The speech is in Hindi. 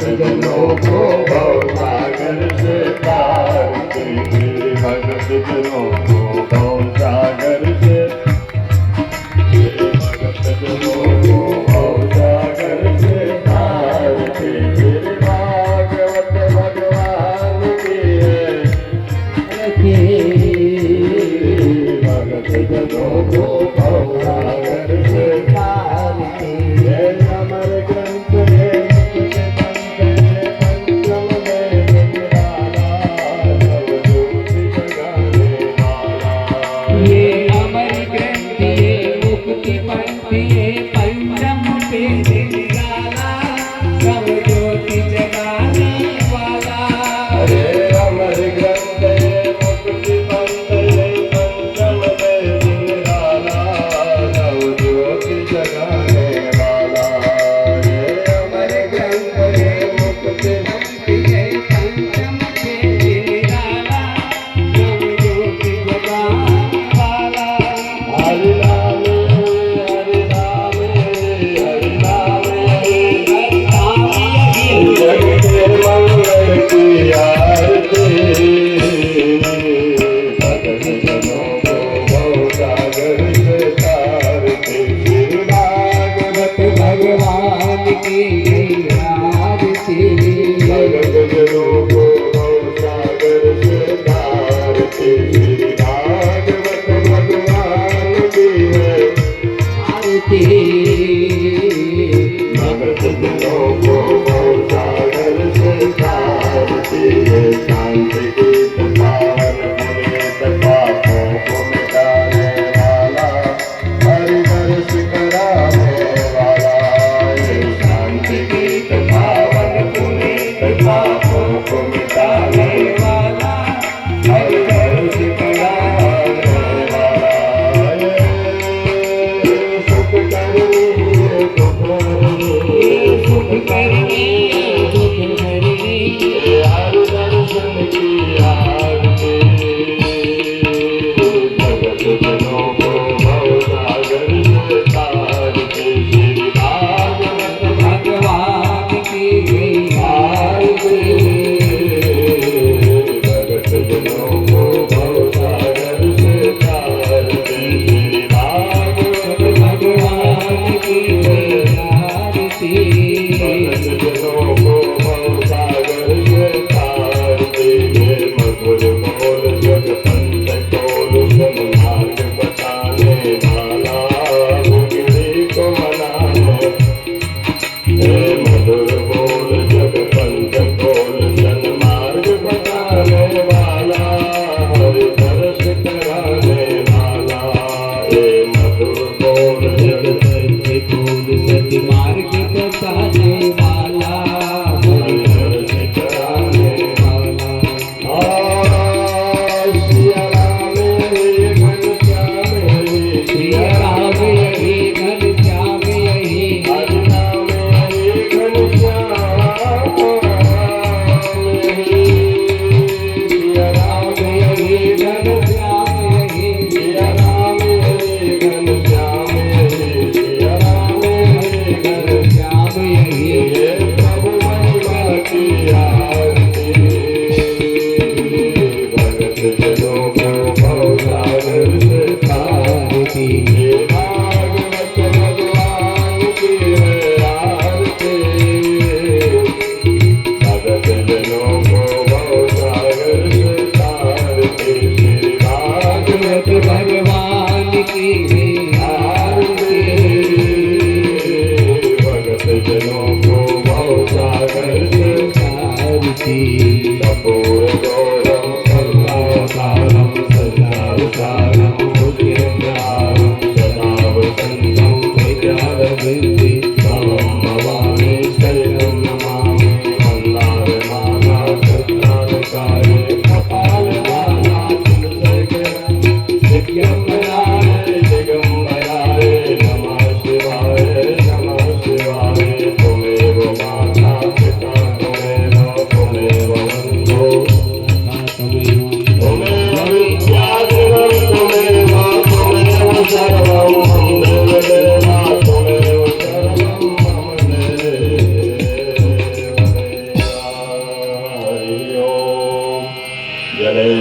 जनों को भव सागर से तारते, भगत जनों को भव सागर से, भगत जनों को भव सागर से तारते। भागवत भगवान की है, भगत जनों को भव सागर से तारते। अमर ग्रंथ है पंचम में निराला, नवज्योति जगाने वाला। ये अमर ग्रंथ ये मुक्ति पंथ ये पंचम पे निराला, नवज्योति जगाने वाला। अरे अमर ग्रंथ है मुक्ति पंथ ये पंचम में निराला, नवज्योति जगाने वाला। ये अमर ग्रंथ है मुक्ति पंथ ये पंचम पे निराला, नवज्योति जगाने वाला। हरि नाम हरि नाम हरि नाम हरि नाम यही जग के मंगल की आरती। भगत जनों को भव सागर से तारते, श्री भागवत भगवान की आरती। भगत जनों को भव सागर से तारते, श्री भागवत भगवान की है आरती। भगत जनों को भव सागर से तारते। शांति गीत पावन पुनीत पापों को मिटाने वाला, हरि दर्श कराने वाला। ये शांति गीत पावन पुनीत पापों को मिटाने वाला, हरि दर्श कराने वाला। ये सुख करनी ये दुख हरनी, सुख करनी दुख हरनी। ये हरि दर्शन की आरती। भगत जनों को भव सागर से तारते, श्री भागवत भगवान की आरती। भगत जनों को भव सागर से तारते, श्री भागवत भगवान की आरती। भगत जनों को भव सागर से तारते। मधुर बोल जग पंथ कोल, सम मार्ग जय